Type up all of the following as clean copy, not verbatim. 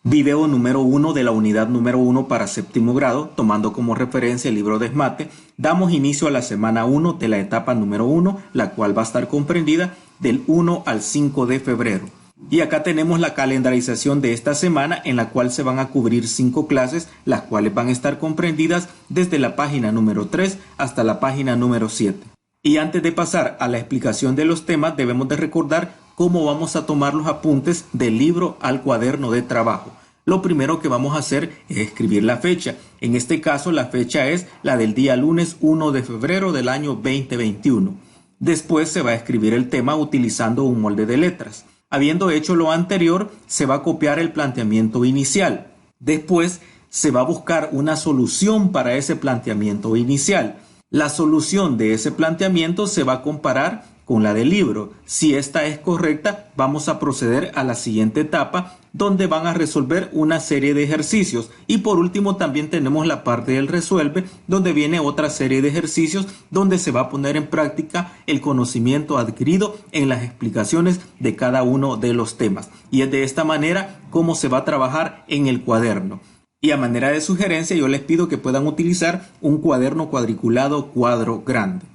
Video número 1 de la unidad número 1 para séptimo grado, tomando como referencia el libro de Esmate, damos inicio a la semana 1 de la etapa número 1, la cual va a estar comprendida del 1 al 5 de febrero. Y acá tenemos la calendarización de esta semana, en la cual se van a cubrir 5 clases, las cuales van a estar comprendidas desde la página número 3 hasta la página número 7. Y antes de pasar a la explicación de los temas, debemos de recordar cómo vamos a tomar los apuntes del libro al cuaderno de trabajo. Lo primero que vamos a hacer es escribir la fecha. En este caso, la fecha es la del día lunes 1 de febrero del año 2021. Después se va a escribir el tema utilizando un molde de letras. Habiendo hecho lo anterior, se va a copiar el planteamiento inicial. Después se va a buscar una solución para ese planteamiento inicial. La solución de ese planteamiento se va a comparar con la del libro. Si esta es correcta, vamos a proceder a la siguiente etapa, donde van a resolver una serie de ejercicios. Y por último también tenemos la parte del resuelve, donde viene otra serie de ejercicios, donde se va a poner en práctica el conocimiento adquirido en las explicaciones de cada uno de los temas. Y es de esta manera como se va a trabajar en el cuaderno. Y a manera de sugerencia, yo les pido que puedan utilizar un cuaderno cuadriculado cuadro grande.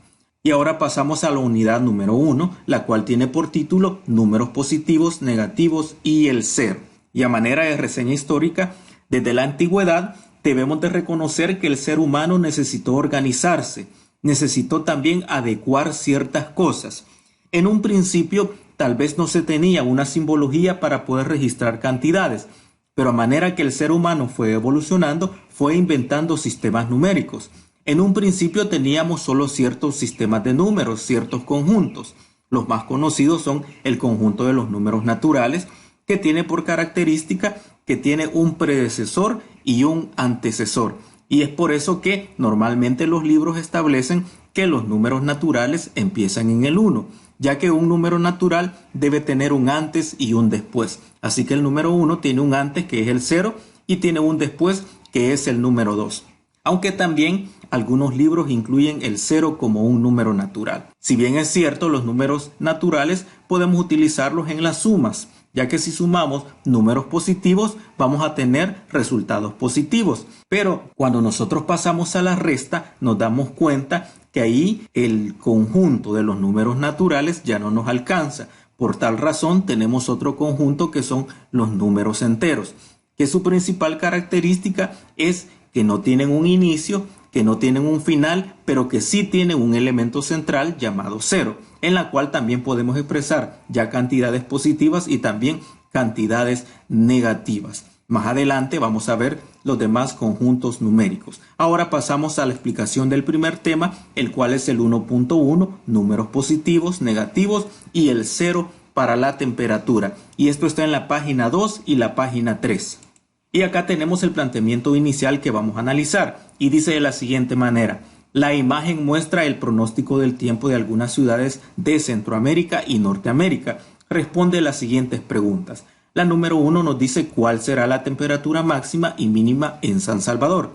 Y ahora pasamos a la unidad número 1, la cual tiene por título Números positivos, negativos y el cero. Y a manera de reseña histórica, desde la antigüedad debemos de reconocer que el ser humano necesitó organizarse, necesitó también adecuar ciertas cosas. En un principio, tal vez no se tenía una simbología para poder registrar cantidades, pero a manera que el ser humano fue evolucionando, fue inventando sistemas numéricos. En un principio teníamos solo ciertos sistemas de números, ciertos conjuntos. Los más conocidos son el conjunto de los números naturales, que tiene por característica que tiene un predecesor y un antecesor. Y es por eso que normalmente los libros establecen que los números naturales empiezan en el 1, ya que un número natural debe tener un antes y un después. Así que el número 1 tiene un antes, que es el 0, y tiene un después, que es el número 2. Aunque también algunos libros incluyen el 0 como un número natural. Si bien es cierto, los números naturales podemos utilizarlos en las sumas, ya que si sumamos números positivos vamos a tener resultados positivos. Pero cuando nosotros pasamos a la resta, nos damos cuenta que ahí el conjunto de los números naturales ya no nos alcanza. Por tal razón tenemos otro conjunto que son los números enteros, que su principal característica es que no tienen un inicio, que no tienen un final, pero que sí tienen un elemento central llamado 0, en la cual también podemos expresar ya cantidades positivas y también cantidades negativas. Más adelante vamos a ver los demás conjuntos numéricos. Ahora pasamos a la explicación del primer tema, el cual es el 1.1, números positivos, negativos y el 0 para la temperatura. Y esto está en la página 2 y la página 3. Y acá tenemos el planteamiento inicial que vamos a analizar y dice de la siguiente manera: la imagen muestra el pronóstico del tiempo de algunas ciudades de Centroamérica y Norteamérica. Responde las siguientes preguntas. La número 1 nos dice cuál será la temperatura máxima y mínima en San Salvador.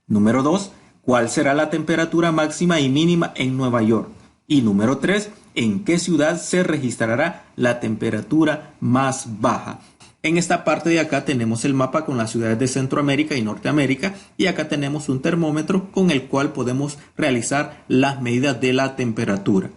Número 2, cuál será la temperatura máxima y mínima en Nueva York. Y número 3, en qué ciudad se registrará la temperatura más baja. En esta parte de acá tenemos el mapa con las ciudades de Centroamérica y Norteamérica, y acá tenemos un termómetro con el cual podemos realizar las medidas de la temperatura.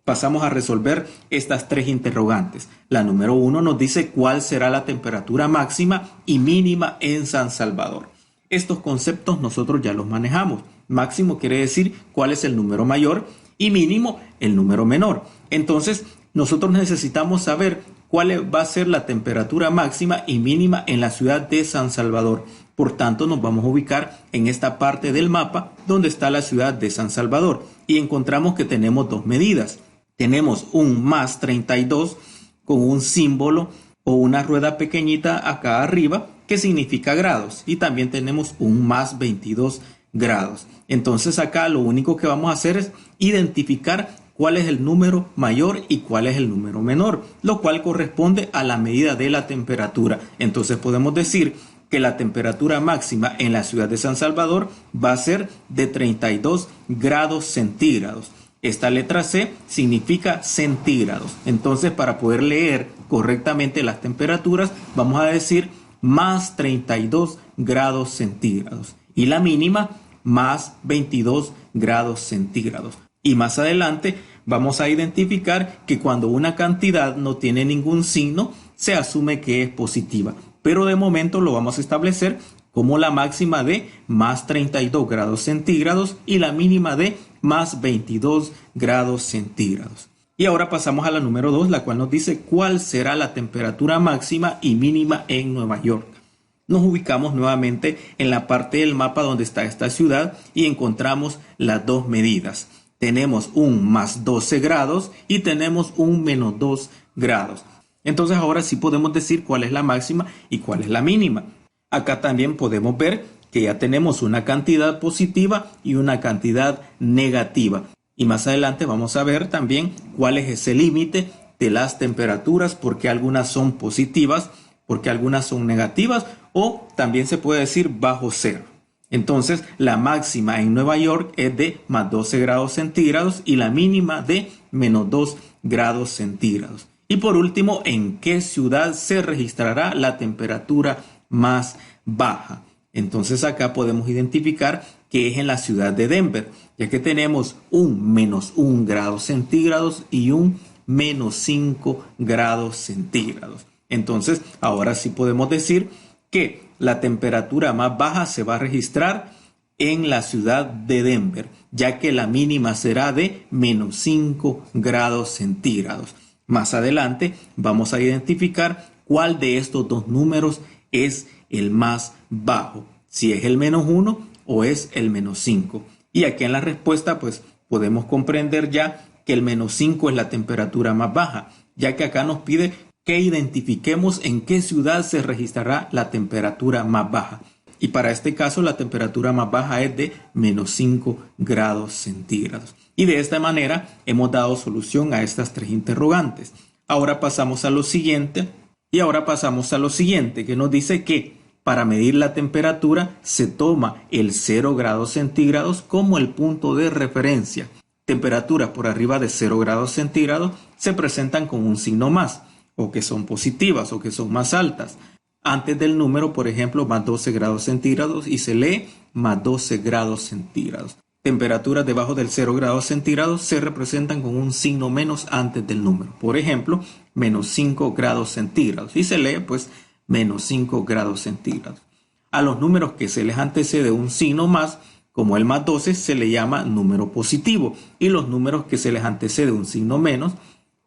Pasamos a resolver estas tres interrogantes. La número 1 nos dice cuál será la temperatura máxima y mínima en San Salvador. Estos conceptos nosotros ya los manejamos. Máximo quiere decir cuál es el número mayor y mínimo el número menor. Entonces nosotros necesitamos saber cuál va a ser la temperatura máxima y mínima en la ciudad de San Salvador. Por tanto, nos vamos a ubicar en esta parte del mapa donde está la ciudad de San Salvador y encontramos que tenemos dos medidas. Tenemos un más 32 con un símbolo o una rueda pequeñita acá arriba que significa grados, y también tenemos un más 22 grados. Entonces acá lo único que vamos a hacer es identificar cuál es el número mayor y cuál es el número menor, lo cual corresponde a la medida de la temperatura. Entonces podemos decir que la temperatura máxima en la ciudad de San Salvador va a ser de 32 grados centígrados. Esta letra C significa centígrados. Entonces, para poder leer correctamente las temperaturas, vamos a decir más 32 grados centígrados. Y la mínima más 22 grados centígrados. Y más adelante vamos a identificar que cuando una cantidad no tiene ningún signo, se asume que es positiva. Pero de momento lo vamos a establecer como la máxima de más 32 grados centígrados y la mínima de más 22 grados centígrados. Y ahora pasamos a la número 2, la cual nos dice cuál será la temperatura máxima y mínima en Nueva York. Nos ubicamos nuevamente en la parte del mapa donde está esta ciudad y encontramos las dos medidas. Tenemos un más 12 grados y tenemos un menos 2 grados. Entonces ahora sí podemos decir cuál es la máxima y cuál es la mínima. Acá también podemos ver que ya tenemos una cantidad positiva y una cantidad negativa. Y más adelante vamos a ver también cuál es ese límite de las temperaturas, porque algunas son positivas, porque algunas son negativas, o también se puede decir bajo cero. Entonces la máxima en Nueva York es de más 12 grados centígrados y la mínima de menos 2 grados centígrados. Y por último, ¿en qué ciudad se registrará la temperatura más baja? Entonces acá podemos identificar que es en la ciudad de Denver, ya que tenemos un menos 1 grado centígrados y un menos 5 grados centígrados. Entonces ahora sí podemos decir que la temperatura más baja se va a registrar en la ciudad de Denver, ya que la mínima será de menos 5 grados centígrados. Más adelante vamos a identificar cuál de estos dos números es el más bajo, si es el menos 1 o es el menos 5. Y aquí en la respuesta pues podemos comprender ya que el menos 5 es la temperatura más baja, ya que acá nos pide que identifiquemos en qué ciudad se registrará la temperatura más baja. Y para este caso la temperatura más baja es de menos 5 grados centígrados. Y de esta manera hemos dado solución a estas tres interrogantes. Ahora pasamos a lo siguiente. Que nos dice que para medir la temperatura se toma el 0 grados centígrados como el punto de referencia. Temperaturas por arriba de 0 grados centígrados se presentan con un signo más, o que son positivas o que son más altas. Antes del número, por ejemplo, más 12 grados centígrados y se lee más 12 grados centígrados. Temperaturas debajo del 0 grados centígrados se representan con un signo menos antes del número. Por ejemplo, menos 5 grados centígrados y se lee pues menos 5 grados centígrados. A los números que se les antecede un signo más, como el más 12, se le llama número positivo, y los números que se les antecede un signo menos,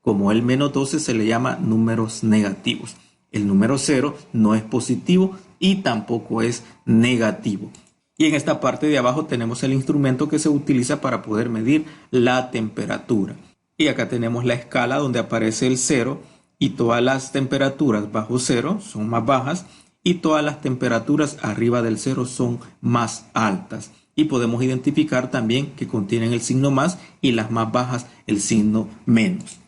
como el menos 12, se le llama números negativos. El número 0 no es positivo y tampoco es negativo. Y en esta parte de abajo tenemos el instrumento que se utiliza para poder medir la temperatura. Y acá tenemos la escala donde aparece el 0 y todas las temperaturas bajo 0 son más bajas y todas las temperaturas arriba del 0 son más altas. Y podemos identificar también que contienen el signo más y las más bajas el signo menos.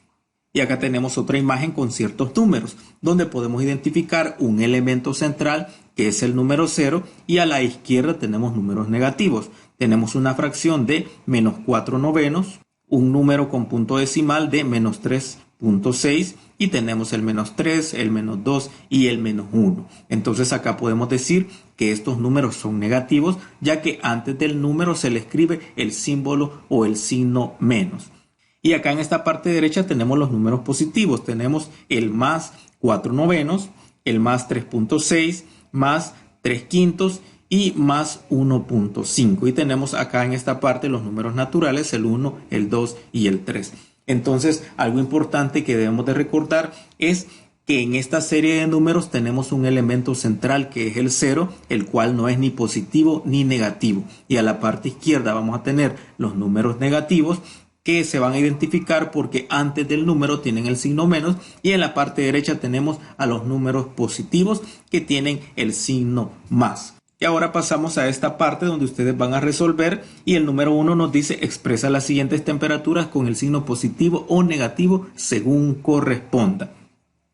Y acá tenemos otra imagen con ciertos números, donde podemos identificar un elemento central que es el número 0 y a la izquierda tenemos números negativos. Tenemos una fracción de menos 4 novenos, un número con punto decimal de menos 3.6 y tenemos el menos 3, el menos 2 y el menos 1. Entonces acá podemos decir que estos números son negativos, ya que antes del número se le escribe el símbolo o el signo menos. Y acá en esta parte derecha tenemos los números positivos. Tenemos el más 4 novenos, el más 3.6, más 3 quintos y más 1.5. Y tenemos acá en esta parte los números naturales, el 1, el 2 y el 3. Entonces, algo importante que debemos de recordar es que en esta serie de números tenemos un elemento central que es el 0, el cual no es ni positivo ni negativo. Y a la parte izquierda vamos a tener los números negativos, que se van a identificar porque antes del número tienen el signo menos, y en la parte derecha tenemos a los números positivos que tienen el signo más. Y ahora pasamos a esta parte donde ustedes van a resolver y el número 1 nos dice expresa las siguientes temperaturas con el signo positivo o negativo según corresponda.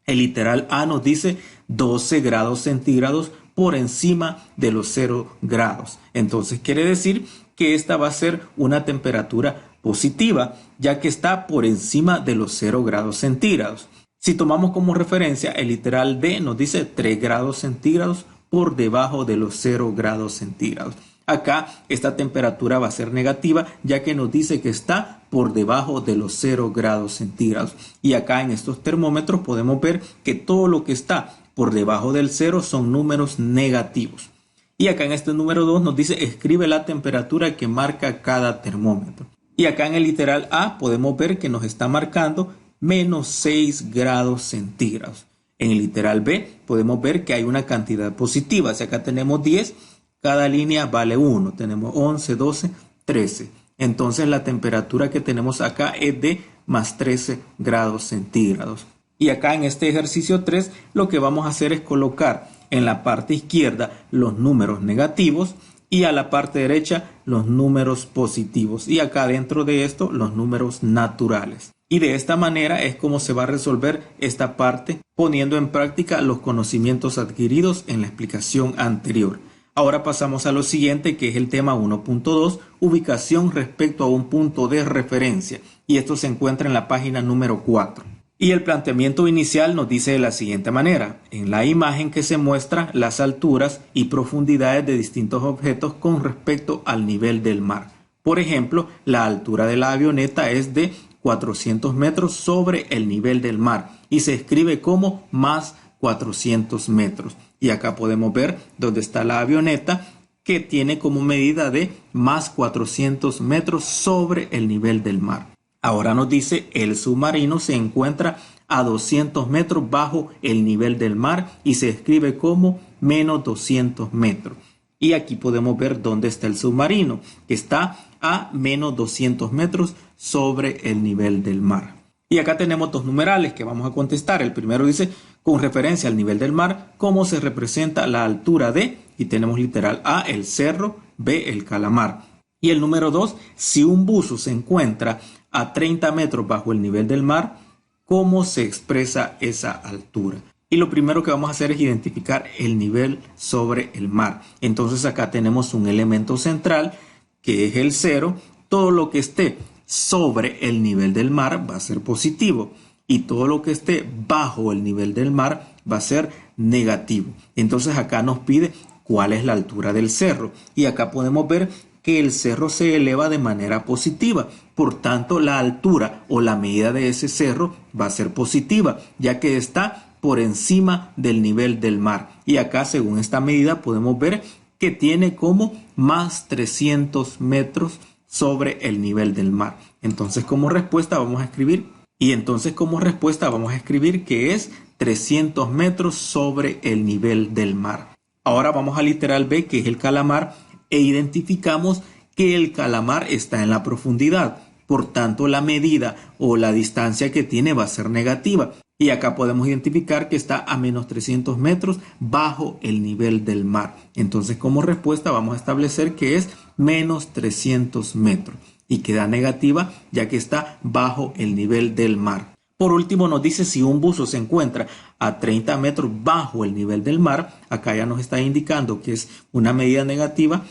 El literal A nos dice 12 grados centígrados por encima de los 0 grados. Entonces quiere decir que esta va a ser una temperatura positiva, ya que está por encima de los 0 grados centígrados. Si tomamos como referencia el literal D, nos dice 3 grados centígrados por debajo de los 0 grados centígrados. Acá esta temperatura va a ser negativa, ya que nos dice que está por debajo de los 0 grados centígrados. Y acá en estos termómetros podemos ver que todo lo que está por debajo del 0 son números negativos. Y acá en este número 2 nos dice escribe la temperatura que marca cada termómetro. Y acá en el literal A podemos ver que nos está marcando menos 6 grados centígrados. En el literal B podemos ver que hay una cantidad positiva. Si acá tenemos 10, cada línea vale 1. Tenemos 11, 12, 13. Entonces la temperatura que tenemos acá es de más 13 grados centígrados. Y acá en este ejercicio 3 lo que vamos a hacer es colocar en la parte izquierda los números negativos y a la parte derecha los números positivos. Y acá dentro de esto los números naturales. Y de esta manera es como se va a resolver esta parte poniendo en práctica los conocimientos adquiridos en la explicación anterior. Ahora pasamos a lo siguiente, que es el tema 1.2, ubicación respecto a un punto de referencia. Y esto se encuentra en la página número 4. Y el planteamiento inicial nos dice de la siguiente manera: en la imagen que se muestra las alturas y profundidades de distintos objetos con respecto al nivel del mar. Por ejemplo, la altura de la avioneta es de 400 metros sobre el nivel del mar y se escribe como más 400 metros. Y acá podemos ver dónde está la avioneta, que tiene como medida de más 400 metros sobre el nivel del mar. Ahora nos dice el submarino se encuentra a 200 metros bajo el nivel del mar y se escribe como menos 200 metros. Y aquí podemos ver dónde está el submarino, que está a menos 200 metros sobre el nivel del mar. Y acá tenemos dos numerales que vamos a contestar. El primero dice, con referencia al nivel del mar, ¿cómo se representa la altura de? Y tenemos literal A, el cerro, B, el calamar. Y el número 2, si un buzo se encuentra a 30 metros bajo el nivel del mar, ¿cómo se expresa esa altura? Y lo primero que vamos a hacer es identificar el nivel sobre el mar. Entonces acá tenemos un elemento central que es el 0. Todo lo que esté sobre el nivel del mar va a ser positivo y todo lo que esté bajo el nivel del mar va a ser negativo. Entonces acá nos pide cuál es la altura del cerro y acá podemos ver que el cerro se eleva de manera positiva. Por tanto, la altura o la medida de ese cerro va a ser positiva, ya que está por encima del nivel del mar. Y acá, según esta medida, podemos ver que tiene como más 300 metros sobre el nivel del mar. Entonces, como respuesta vamos a escribir, que es 300 metros sobre el nivel del mar. Ahora vamos al literal B, que es el calamar, e identificamos que el calamar está en la profundidad. Por tanto, la medida o la distancia que tiene va a ser negativa. Y acá podemos identificar que está a menos 300 metros bajo el nivel del mar. Entonces, como respuesta vamos a establecer que es menos 300 metros. Y queda negativa ya que está bajo el nivel del mar. Por último nos dice si un buzo se encuentra a 30 metros bajo el nivel del mar. Acá ya nos está indicando que es una medida negativa.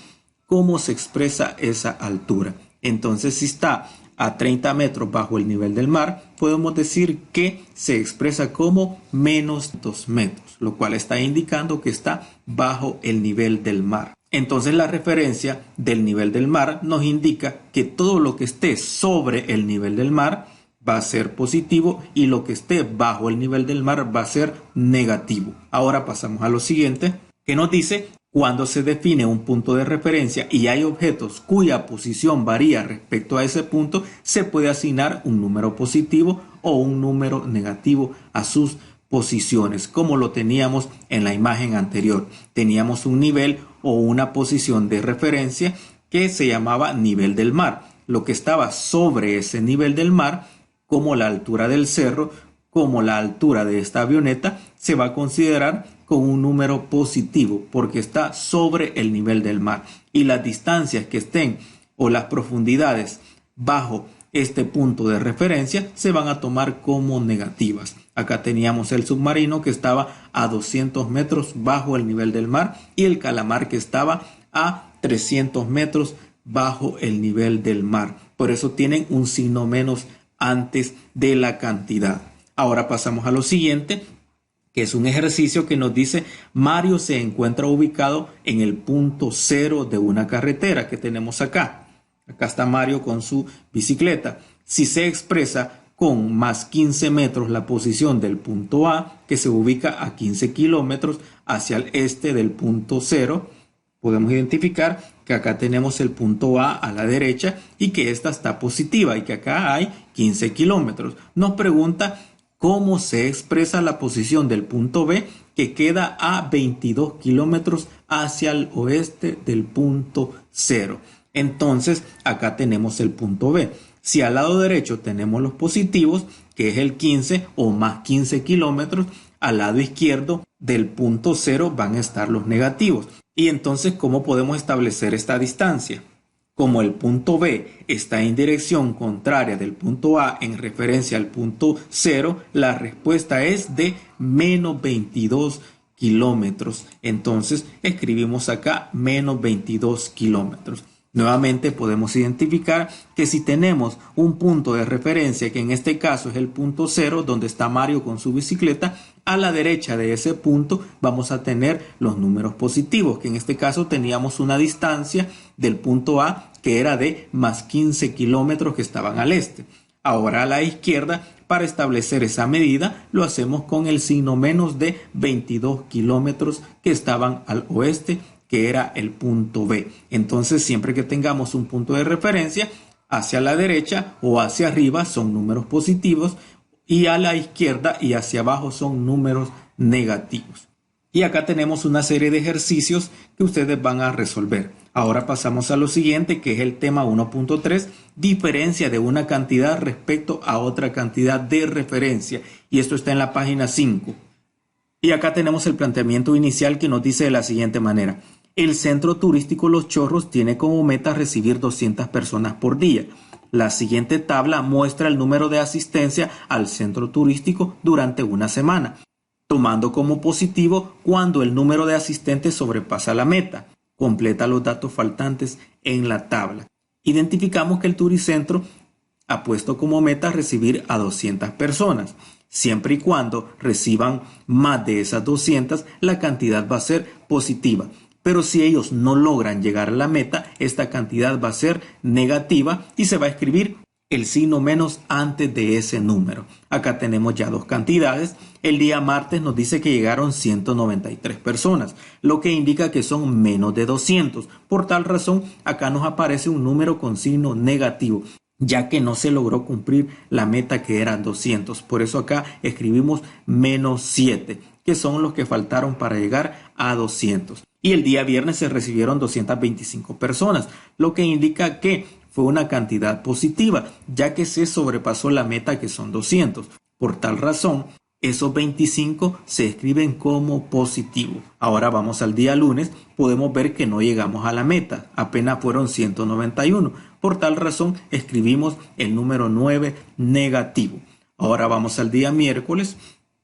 ¿Cómo se expresa esa altura? Entonces, si está a 30 metros bajo el nivel del mar, podemos decir que se expresa como menos 2 metros, lo cual está indicando que está bajo el nivel del mar. Entonces, la referencia del nivel del mar nos indica que todo lo que esté sobre el nivel del mar va a ser positivo y lo que esté bajo el nivel del mar va a ser negativo. Ahora pasamos a lo siguiente, que nos dice: cuando se define un punto de referencia y hay objetos cuya posición varía respecto a ese punto, se puede asignar un número positivo o un número negativo a sus posiciones, como lo teníamos en la imagen anterior. Teníamos un nivel o una posición de referencia que se llamaba nivel del mar. Lo que estaba sobre ese nivel del mar, como la altura del cerro, como la altura de esta avioneta, se va a considerar con un número positivo porque está sobre el nivel del mar. Y las distancias que estén o las profundidades bajo este punto de referencia se van a tomar como negativas. Acá teníamos el submarino que estaba a 200 metros bajo el nivel del mar y el calamar que estaba a 300 metros bajo el nivel del mar. Por eso tienen un signo menos antes de la cantidad. Ahora pasamos a lo siguiente, que es un ejercicio que nos dice Mario se encuentra ubicado en el punto cero de una carretera que tenemos acá. Acá está Mario con su bicicleta. Si se expresa con más 15 metros la posición del punto A, que se ubica a 15 kilómetros hacia el este del punto cero, podemos identificar que acá tenemos el punto A la derecha y que esta está positiva y que acá hay 15 kilómetros. Nos pregunta cómo se expresa la posición del punto B, que queda a 22 kilómetros hacia el oeste del punto cero. Entonces acá tenemos el punto B. Si al lado derecho tenemos los positivos, que es el 15 o más 15 kilómetros, al lado izquierdo del punto cero van a estar los negativos. Y entonces, ¿cómo podemos establecer esta distancia? Como el punto B está en dirección contraria del punto A en referencia al punto cero, la respuesta es de menos 22 kilómetros. Entonces, escribimos acá menos 22 kilómetros. Nuevamente podemos identificar que si tenemos un punto de referencia, que en este caso es el punto cero, donde está Mario con su bicicleta, a la derecha de ese punto vamos a tener los números positivos, que en este caso teníamos una distancia del punto A que era de más 15 kilómetros que estaban al este. Ahora a la izquierda, para establecer esa medida, lo hacemos con el signo menos de 22 kilómetros que estaban al oeste, que era el punto B. Entonces, siempre que tengamos un punto de referencia, hacia la derecha o hacia arriba son números positivos y a la izquierda y hacia abajo son números negativos. Y acá tenemos una serie de ejercicios que ustedes van a resolver. Ahora pasamos a lo siguiente, que es el tema 1.3, diferencia de una cantidad respecto a otra cantidad de referencia. Y esto está en la página 5. Y acá tenemos el planteamiento inicial que nos dice de la siguiente manera. El centro turístico Los Chorros tiene como meta recibir 200 personas por día. La siguiente tabla muestra el número de asistencia al centro turístico durante una semana, tomando como positivo cuando el número de asistentes sobrepasa la meta. Completa los datos faltantes en la tabla. Identificamos que el turicentro ha puesto como meta recibir a 200 personas. Siempre y cuando reciban más de esas 200, la cantidad va a ser positiva. Pero si ellos no logran llegar a la meta, esta cantidad va a ser negativa y se va a escribir el signo menos antes de ese número. Acá tenemos ya dos cantidades. El día martes nos dice que llegaron 193 personas, lo que indica que son menos de 200. Por tal razón, acá nos aparece un número con signo negativo, ya que no se logró cumplir la meta que era 200. Por eso acá escribimos menos 7, que son los que faltaron para llegar a 200. Y el día viernes se recibieron 225 personas, lo que indica que fue una cantidad positiva, ya que se sobrepasó la meta que son 200. Por tal razón, esos 25 se escriben como positivo. Ahora vamos al día lunes, podemos ver que no llegamos a la meta, apenas fueron 191. Por tal razón, escribimos el número 9 negativo. Ahora vamos al día miércoles,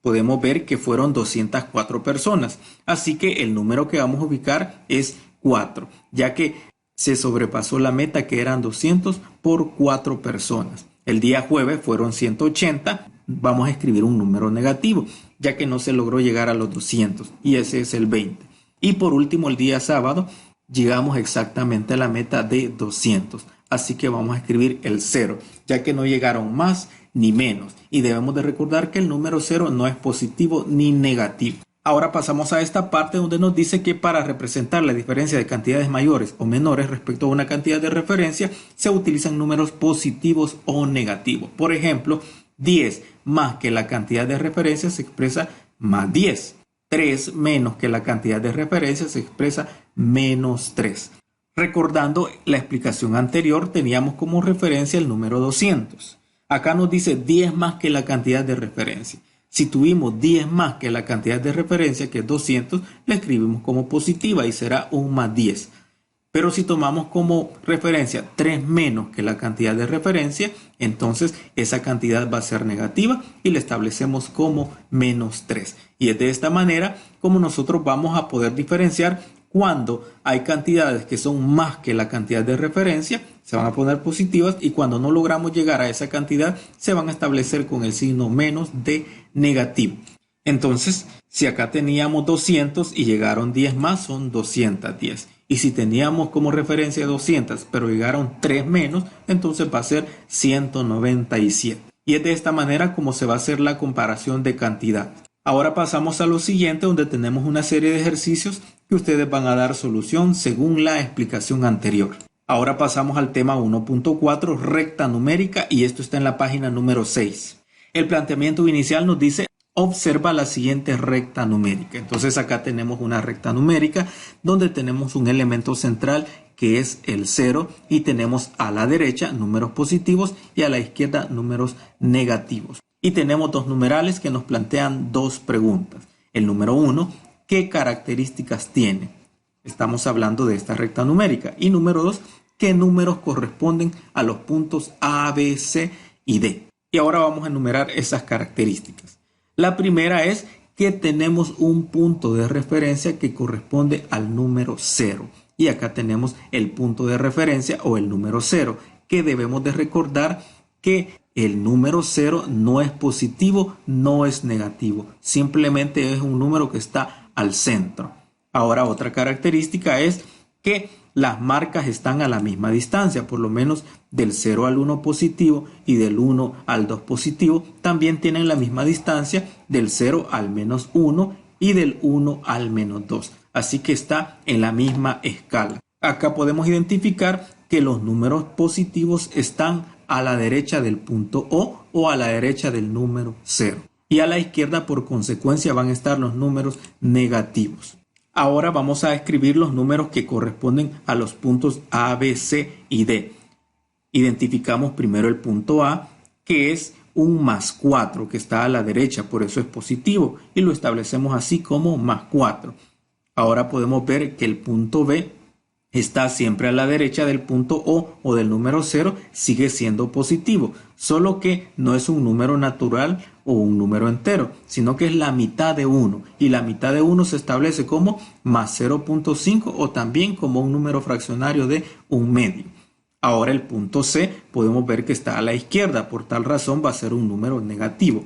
podemos ver que fueron 204 personas, así que el número que vamos a ubicar es 4, ya que se sobrepasó la meta que eran 200 por 4 personas. El día jueves fueron 180, vamos a escribir un número negativo, ya que no se logró llegar a los 200 y ese es el 20. Y por último, el día sábado llegamos exactamente a la meta de 200, así que vamos a escribir el 0, ya que no llegaron más ni menos. Y debemos de recordar que el número 0 no es positivo ni negativo. Ahora pasamos a esta parte donde nos dice que para representar la diferencia de cantidades mayores o menores respecto a una cantidad de referencia, se utilizan números positivos o negativos. Por ejemplo, 10 más que la cantidad de referencia se expresa más 10. 3 menos que la cantidad de referencia se expresa menos 3. Recordando la explicación anterior, teníamos como referencia el número 200. Acá nos dice 10 más que la cantidad de referencia. Si tuvimos 10 más que la cantidad de referencia, que es 200, la escribimos como positiva y será un más 10. Pero si tomamos como referencia 3 menos que la cantidad de referencia, entonces esa cantidad va a ser negativa y la establecemos como menos 3. Y es de esta manera como nosotros vamos a poder diferenciar Cuando hay cantidades que son más que la cantidad de referencia, se van a poner positivas, y cuando no logramos llegar a esa cantidad, se van a establecer con el signo menos de negativo. Entonces, si acá teníamos 200 y llegaron 10 más, son 210. Y si teníamos como referencia 200, pero llegaron 3 menos, entonces va a ser 197. Y es de esta manera como se va a hacer la comparación de cantidad. Ahora pasamos a lo siguiente, donde tenemos una serie de ejercicios que ustedes van a dar solución según la explicación anterior. Ahora pasamos al tema 1.4, recta numérica, y esto está en la página número 6. El planteamiento inicial nos dice: observa la siguiente recta numérica. Entonces acá tenemos una recta numérica donde tenemos un elemento central que es el 0, y tenemos a la derecha números positivos y a la izquierda números negativos. Y tenemos dos numerales que nos plantean dos preguntas. El número 1, ¿qué características tiene? Estamos hablando de esta recta numérica. Y número 2, ¿qué números corresponden a los puntos A, B, C y D? Y ahora vamos a enumerar esas características. La primera es que tenemos un punto de referencia que corresponde al número 0. Y acá tenemos el punto de referencia o el número 0, que debemos de recordar que el número 0 no es positivo, no es negativo. Simplemente es un número que está al centro. Ahora, otra característica es que las marcas están a la misma distancia, por lo menos del 0 al 1 positivo y del 1 al 2 positivo también tienen la misma distancia del 0 al menos 1 y del 1 al menos 2. Así que está en la misma escala. Acá podemos identificar que los números positivos están a la derecha del punto o a la derecha del número 0. Y a la izquierda, por consecuencia, van a estar los números negativos. Ahora vamos a escribir los números que corresponden a los puntos A, B, C y D. Identificamos primero el punto A, que es un más 4, que está a la derecha, por eso es positivo, y lo establecemos así como más 4. Ahora podemos ver que el punto B está siempre a la derecha del punto o del número 0, sigue siendo positivo, solo que no es un número natural o un número entero, sino que es la mitad de 1, y la mitad de 1 se establece como más 0.5 o también como un número fraccionario de un medio. Ahora el punto C podemos ver que está a la izquierda, por tal razón va a ser un número negativo.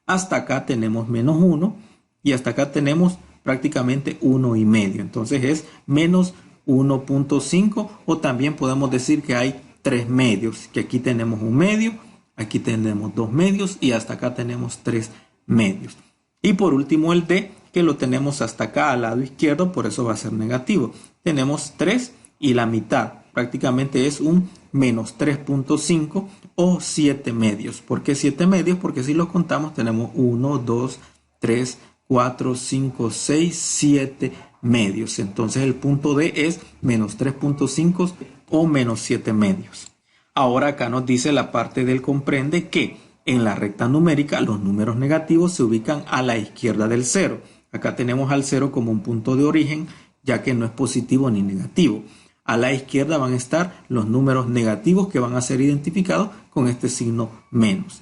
Hasta acá tenemos menos 1 y hasta acá tenemos prácticamente 1,5, entonces es menos 1.5, o también podemos decir que hay 3 medios, que aquí tenemos un medio, aquí tenemos 2 medios y hasta acá tenemos 3 medios. Y por último el D, que lo tenemos hasta acá al lado izquierdo, por eso va a ser negativo. Tenemos 3 y la mitad, prácticamente es un menos 3.5 o 7 medios. ¿Por qué 7 medios? Porque si los contamos tenemos 1, 2, 3, 4, 5, 6, 7 medios. Entonces el punto D es menos 3.5 o menos 7 medios. Ahora acá nos dice la parte del comprende que en la recta numérica los números negativos se ubican a la izquierda del 0. Acá tenemos al 0 como un punto de origen, ya que no es positivo ni negativo. A la izquierda van a estar los números negativos que van a ser identificados con este signo menos.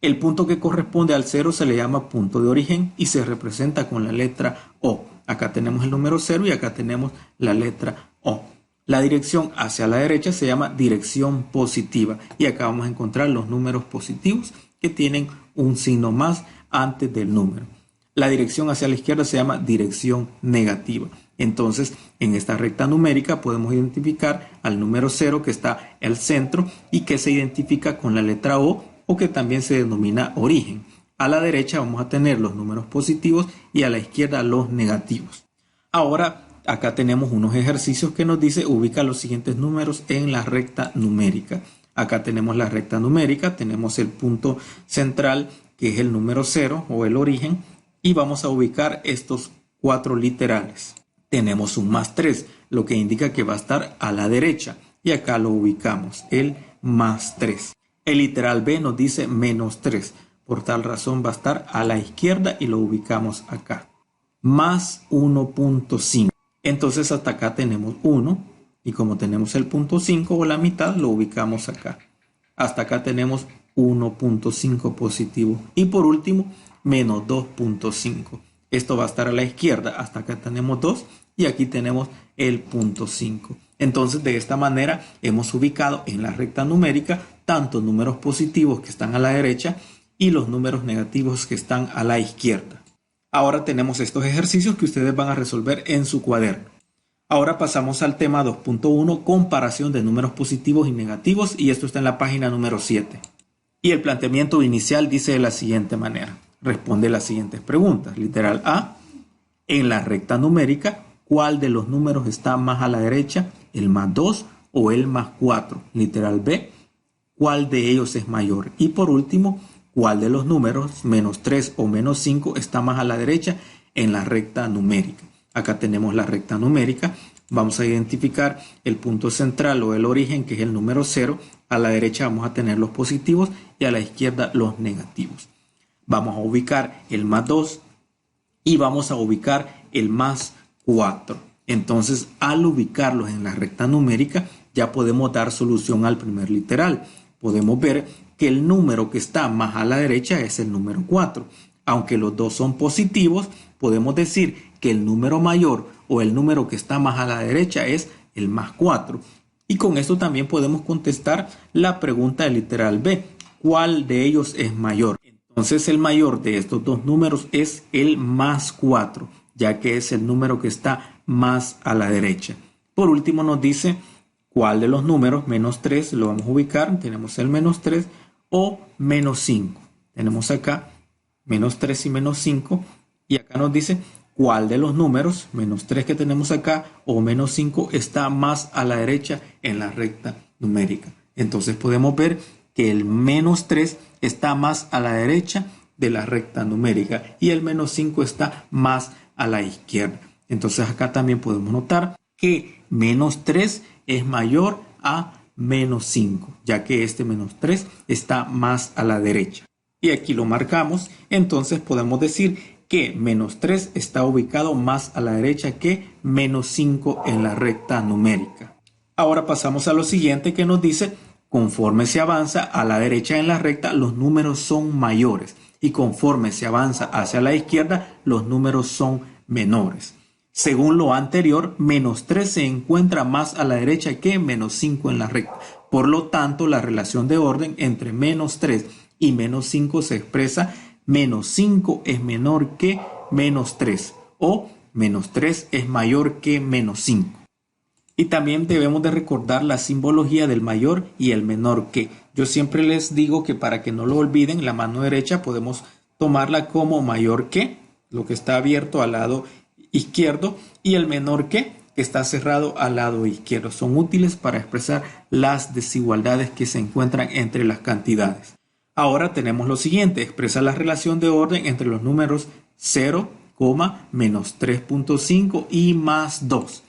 El punto que corresponde al 0 se le llama punto de origen y se representa con la letra O. Acá tenemos el número 0 y acá tenemos la letra O. La dirección hacia la derecha se llama dirección positiva y acá vamos a encontrar los números positivos que tienen un signo más antes del número. La dirección hacia la izquierda se llama dirección negativa. Entonces, en esta recta numérica podemos identificar al número 0 que está al centro y que se identifica con la letra O que también se denomina origen. A la derecha vamos a tener los números positivos y a la izquierda los negativos. Ahora, acá tenemos unos ejercicios que nos dice ubica los siguientes números en la recta numérica. Acá tenemos la recta numérica, tenemos el punto central que es el número 0 o el origen y vamos a ubicar estos 4 literales. Tenemos un más 3, lo que indica que va a estar a la derecha y acá lo ubicamos, el más 3. El literal B nos dice menos 3, por tal razón va a estar a la izquierda y lo ubicamos acá. Más 1.5. Entonces hasta acá tenemos 1 y como tenemos el punto 5 o la mitad lo ubicamos acá. Hasta acá tenemos 1.5 positivo y por último menos 2.5. Esto va a estar a la izquierda. Hasta acá tenemos 2 y aquí tenemos el punto 5. Entonces, de esta manera hemos ubicado en la recta numérica tanto números positivos que están a la derecha y los números negativos que están a la izquierda. Ahora tenemos estos ejercicios que ustedes van a resolver en su cuaderno. Ahora pasamos al tema 2.1, comparación de números positivos y negativos, y esto está en la página número 7. Y el planteamiento inicial dice de la siguiente manera. Responde las siguientes preguntas. Literal A, en la recta numérica, ¿cuál de los números está más a la derecha? ¿El más 2 o el más 4? Literal B, ¿cuál de ellos es mayor? Y por último, ¿cuál de los números, menos 3 o menos 5, está más a la derecha en la recta numérica? Acá tenemos la recta numérica. Vamos a identificar el punto central o el origen, que es el número 0. A la derecha vamos a tener los positivos y a la izquierda los negativos. Vamos a ubicar el más 2 y vamos a ubicar el más 4. Entonces, al ubicarlos en la recta numérica, ya podemos dar solución al primer literal. Podemos ver que el número que está más a la derecha es el número 4. Aunque los dos son positivos, podemos decir que el número mayor o el número que está más a la derecha es el más 4. Y con esto también podemos contestar la pregunta del literal B. ¿Cuál de ellos es mayor? Entonces el mayor de estos dos números es el más 4, ya que es el número que está más a la derecha. Por último nos dice cuál de los números, menos 3, lo vamos a ubicar. Tenemos el menos 3 o menos 5. Tenemos acá menos 3 y menos 5. Y acá nos dice cuál de los números, menos 3 que tenemos acá o menos 5, está más a la derecha en la recta numérica. Entonces podemos ver que el menos 3 está más a la derecha de la recta numérica y el menos 5 está más a la izquierda. Entonces acá también podemos notar que menos 3 es mayor a menos 5, ya que este menos 3 está más a la derecha. Y aquí lo marcamos. Entonces podemos decir que menos 3 está ubicado más a la derecha que menos 5 en la recta numérica. Ahora pasamos a lo siguiente, que nos dice: conforme se avanza a la derecha en la recta, los números son mayores, y conforme se avanza hacia la izquierda, los números son menores. Según lo anterior, menos 3 se encuentra más a la derecha que menos 5 en la recta. Por lo tanto, la relación de orden entre menos 3 y menos 5 se expresa: menos 5 es menor que menos 3 o menos 3 es mayor que menos 5. Y también debemos de recordar la simbología del mayor y el menor que. Yo siempre les digo que, para que no lo olviden, la mano derecha podemos tomarla como mayor que, lo que está abierto al lado izquierdo, y el menor que está cerrado al lado izquierdo. Son útiles para expresar las desigualdades que se encuentran entre las cantidades. Ahora tenemos lo siguiente: expresa la relación de orden entre los números 0, menos 3.5 y más 2.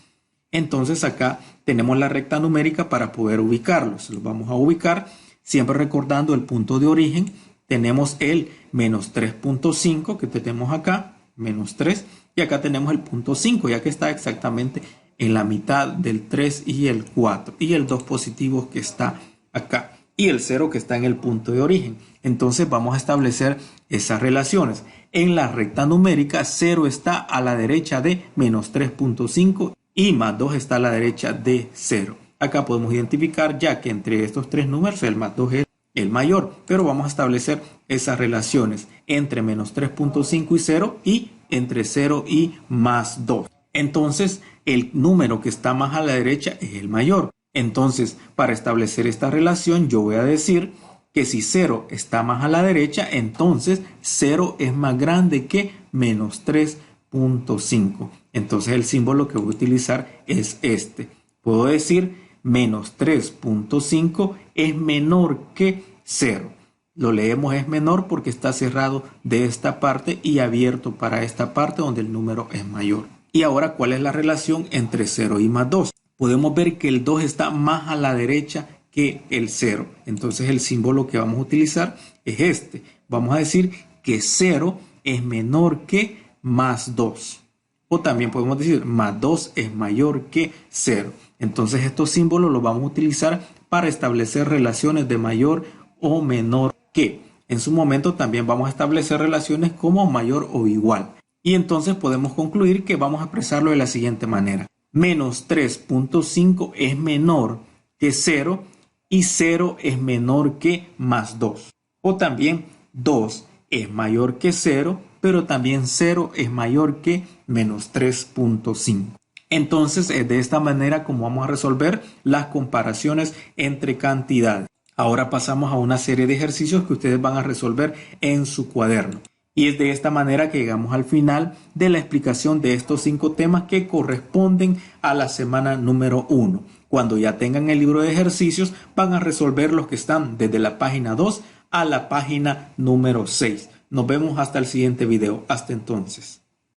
Entonces acá tenemos la recta numérica para poder ubicarlos. Los vamos a ubicar siempre recordando el punto de origen. Tenemos el menos 3.5 que tenemos acá, menos 3, y acá tenemos el punto 5, ya que está exactamente en la mitad del 3 y el 4, y el 2 positivo que está acá, y el 0 que está en el punto de origen. Entonces vamos a establecer esas relaciones. En la recta numérica, 0 está a la derecha de menos 3.5 y más 2 está a la derecha de 0. Acá podemos identificar ya que entre estos tres números el más 2 es el mayor, pero vamos a establecer esas relaciones entre menos 3.5 y 0 y entre 0 y más 2. Entonces el número que está más a la derecha es el mayor. Entonces, para establecer esta relación, yo voy a decir que si 0 está más a la derecha, entonces 0 es más grande que menos 3.5. Entonces el símbolo que voy a utilizar es este. Puedo decir menos 3.5 es menor que 0. Lo leemos es menor porque está cerrado de esta parte y abierto para esta parte donde el número es mayor. Y ahora, ¿cuál es la relación entre 0 y más 2? Podemos ver que el 2 está más a la derecha que el 0. Entonces el símbolo que vamos a utilizar es este. Vamos a decir que 0 es menor que más 2. O también podemos decir más 2 es mayor que 0. Entonces estos símbolos los vamos a utilizar para establecer relaciones de mayor o menor que. En su momento también vamos a establecer relaciones como mayor o igual. Y entonces podemos concluir que vamos a expresarlo de la siguiente manera. Menos 3.5 es menor que 0 y 0 es menor que más 2. O también 2 es mayor que 0, pero también 0 es mayor que menos 3.5. Entonces es de esta manera como vamos a resolver las comparaciones entre cantidades. Ahora pasamos a una serie de ejercicios que ustedes van a resolver en su cuaderno. Y es de esta manera que llegamos al final de la explicación de estos 5 temas que corresponden a la semana número 1. Cuando ya tengan el libro de ejercicios, van a resolver los que están desde la página 2 a la página número 6. Nos vemos hasta el siguiente video. Hasta entonces.